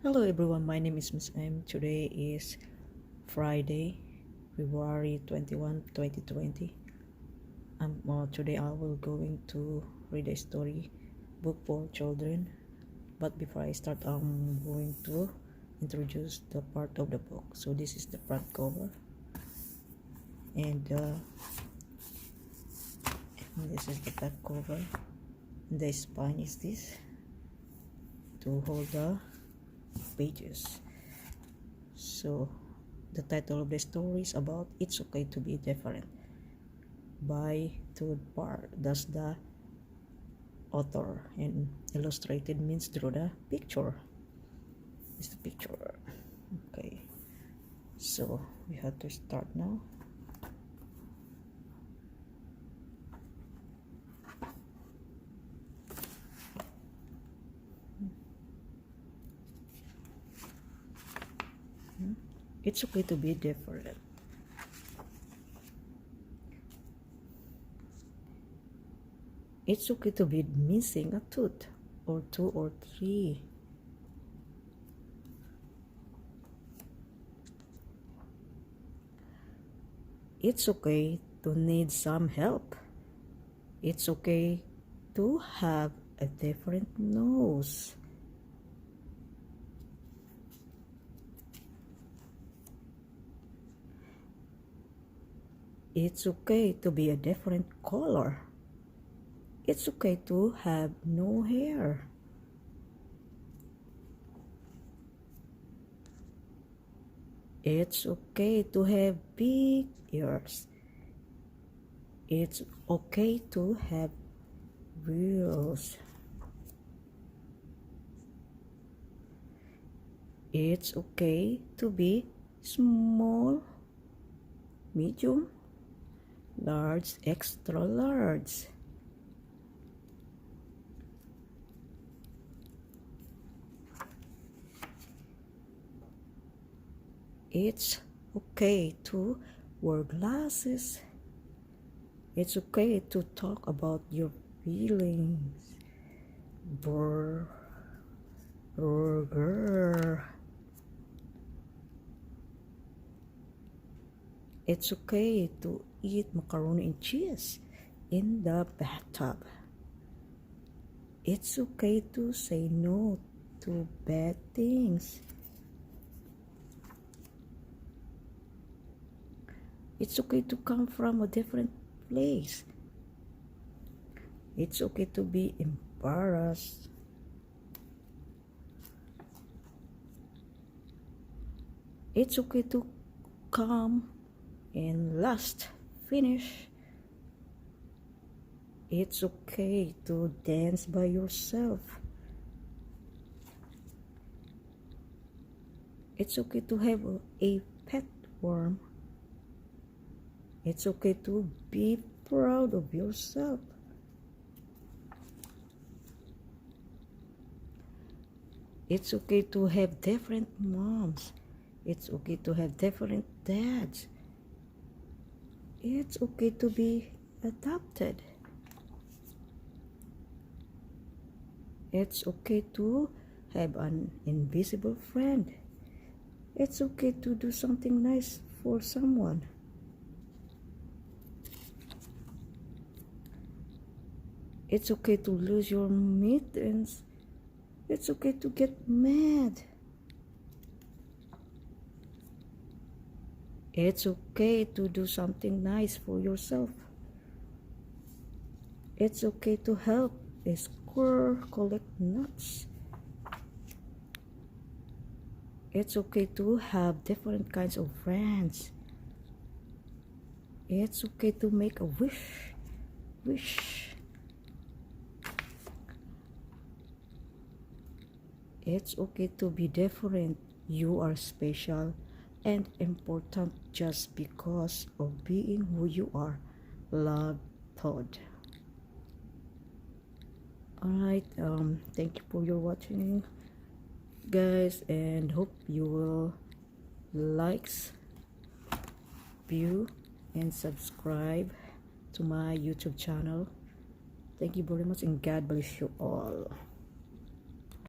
Hello everyone, my name is Miss M. Today is Friday, February 21, 2020. Today I will going to read a story book for children. But before I start, I'm going to introduce the part of the book. So this is the front cover, and this is the back cover. The spine is this to hold the pages. So the title of the story is about It's Okay to Be Different by Todd Parr. That's the author, and illustrated means draw the picture. It's the picture. Okay, so we have to start now. It's okay to be different. It's okay to be missing a tooth, or 2 or 3. It's okay to need some help. It's okay to have a different nose. It's okay to be a different color. It's okay to have no hair. It's okay to have big ears. It's okay to have wheels. It's okay to be small, medium, large, extra large. It's okay to wear glasses. It's okay to talk about your feelings. Burger. It's okay to eat macaroni and cheese in the bathtub. It's okay to say no to bad things. It's okay to come from a different place. It's okay to be embarrassed. It's okay to come and last finish. It's okay to dance by yourself. It's okay to have a pet worm. It's okay to be proud of yourself. It's okay to have different moms. It's okay to have different dads. It's okay to be adopted. It's okay to have an invisible friend. It's okay to do something nice for someone. It's okay to lose your mittens. It's okay to get mad. It's okay to do something nice for yourself. It's okay to help a squirrel collect nuts. It's okay to have different kinds of friends. It's okay to make a wish. It's okay to be different. You are special and important just because of being who you are. Love, Todd. Alright, thank you for your watching, guys, and hope you will likes, view, and subscribe to my YouTube channel. Thank you very much, and God bless you all.